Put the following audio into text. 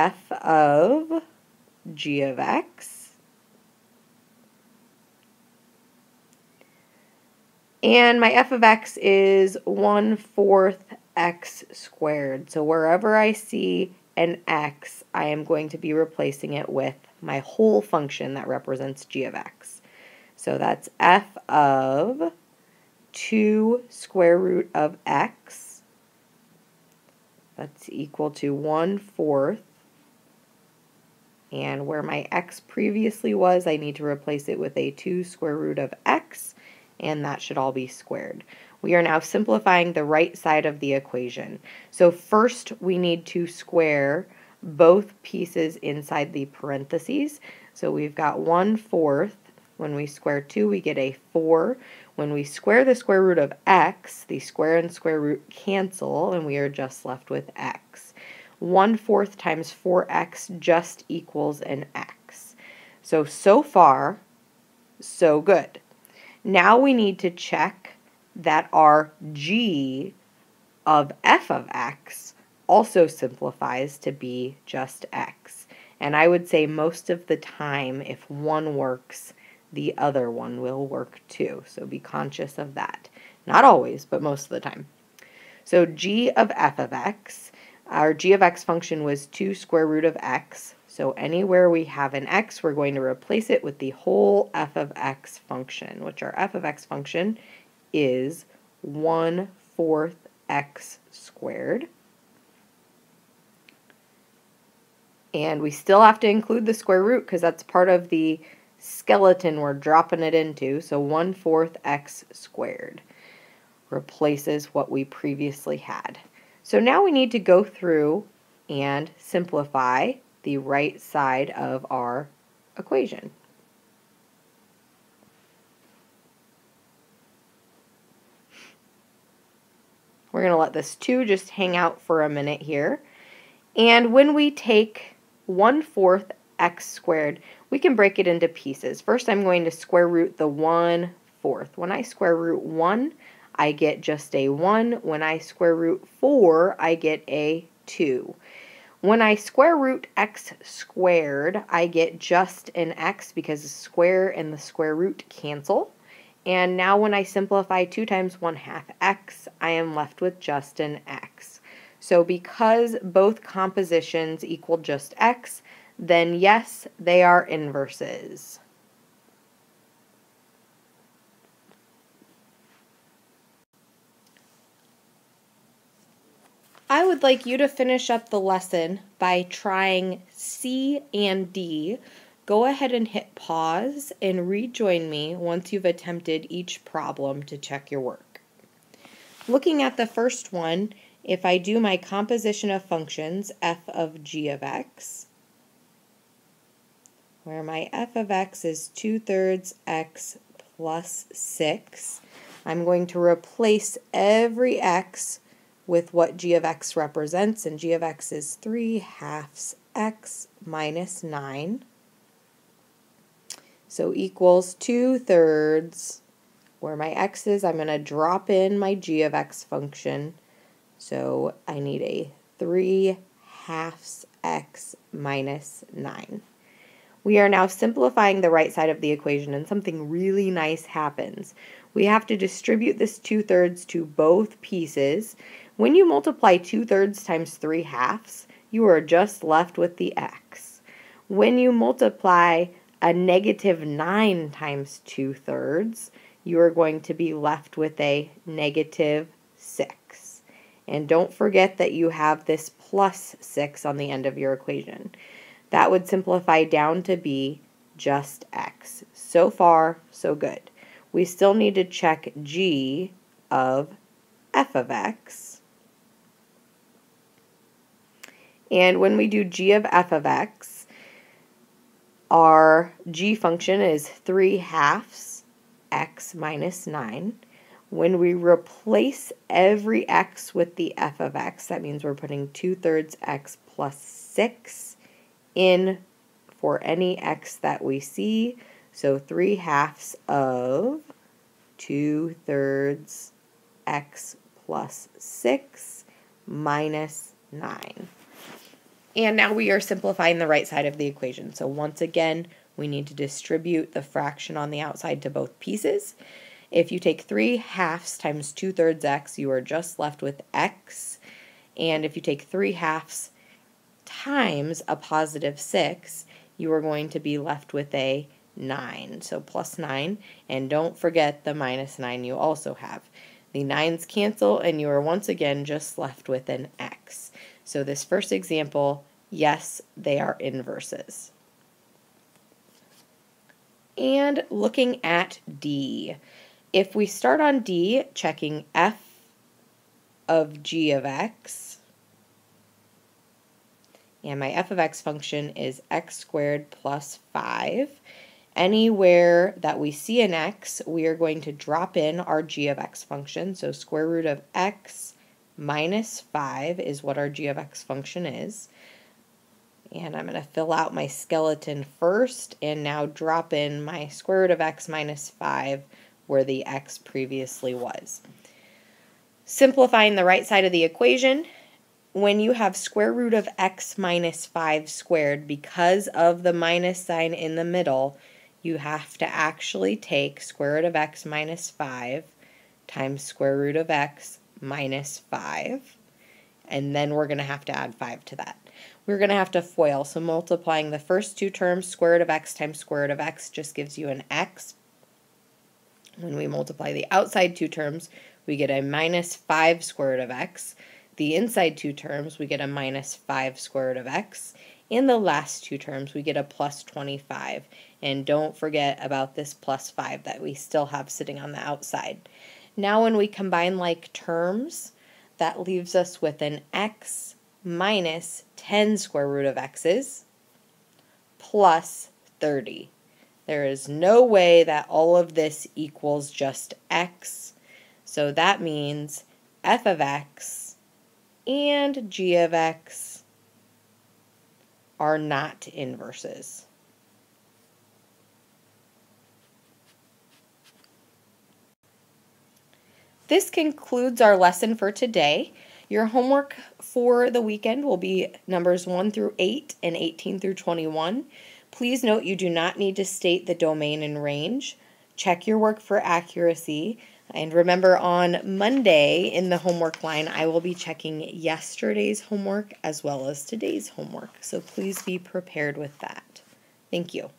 f of g of x. And my f of x is 1/4 x squared. So wherever I see an x, I am going to be replacing it with my whole function that represents g of x. So that's f of 2 square root of x. That's equal to 1/4. And where my x previously was, I need to replace it with a 2 square root of x, and that should all be squared. We are now simplifying the right side of the equation. So first we need to square both pieces inside the parentheses. So we've got 1/4. When we square 2, we get a 4. When we square the square root of x, the square and square root cancel, and we are just left with x. 1/4 times 4x just equals an x. So far, so good. Now we need to check that our g of f of x also simplifies to be just x. And I would say most of the time, if one works, the other one will work too. So be conscious of that. Not always, but most of the time. So g of f of x, our g of x function was 2 square root of x. So anywhere we have an x, we're going to replace it with the whole f of x function, which our f of x function is 1/4 x squared. And we still have to include the square root because that's part of the skeleton we're dropping it into. So 1/4 x squared replaces what we previously had. So now we need to go through and simplify the right side of our equation. We're going to let this 2 just hang out for a minute here. And when we take 1/4 x squared, we can break it into pieces. First, I'm going to square root the 1/4. When I square root 1, I get just a 1. When I square root 4, I get a 2. When I square root x squared, I get just an x because the square and the square root cancel. And now when I simplify 2 times 1/2 x, I am left with just an x. So because both compositions equal just x, then yes, they are inverses. I would like you to finish up the lesson by trying C and D. Go ahead and hit pause and rejoin me once you've attempted each problem to check your work. Looking at the first one, if I do my composition of functions, f of g of x, where my f of x is 2/3 x plus 6, I'm going to replace every x with what g of x represents, and g of x is 3/2 x minus 9. So equals 2/3. Where my x is, I'm going to drop in my g of x function. So I need a 3/2 x minus 9. We are now simplifying the right side of the equation, and something really nice happens. We have to distribute this 2/3 to both pieces. When you multiply 2/3 times 3/2, you are just left with the x. When you multiply a -9 times 2/3, you are going to be left with a -6. And don't forget that you have this plus 6 on the end of your equation. That would simplify down to be just x. So far, so good. We still need to check g of f of x. And when we do g of f of x, our g function is 3/2 x minus 9. When we replace every x with the f of x, that means we're putting 2/3 x plus 6 in for any x that we see. So 3/2 of 2/3 x plus 6 minus 9. And now we are simplifying the right side of the equation. So once again, we need to distribute the fraction on the outside to both pieces. If you take 3/2 times 2/3 x, you are just left with x. And if you take 3/2 times a positive 6, you are going to be left with a 9. So plus 9. And don't forget the minus 9 you also have. The 9's cancel, and you are once again just left with an x. So this first example, yes, they are inverses. And looking at D, if we start on D, checking f of g of x, and my f of x function is x squared plus 5. Anywhere that we see an x, we are going to drop in our g of x function. So square root of x minus 5 is what our g of x function is. And I'm going to fill out my skeleton first and now drop in my square root of x minus 5 where the x previously was. Simplifying the right side of the equation, when you have square root of x minus 5 squared, because of the minus sign in the middle, you have to actually take square root of x minus 5 times square root of x minus 5, and then we're going to have to add 5 to that. We're going to have to FOIL, so multiplying the first two terms, square root of x times square root of x just gives you an x. When we multiply the outside two terms, we get a minus 5 square root of x. The inside two terms, we get a minus 5 square root of x. In the last two terms, we get a plus 25. And don't forget about this plus 5 that we still have sitting on the outside. Now when we combine like terms, that leaves us with an x minus 10 square root of x's plus 30. There is no way that all of this equals just x. So that means f of x and g of x are not inverses. This concludes our lesson for today. Your homework for the weekend will be numbers 1 through 8 and 18 through 21. Please note you do not need to state the domain and range. Check your work for accuracy. And remember, on Monday in the homework line, I will be checking yesterday's homework as well as today's homework. So please be prepared with that. Thank you.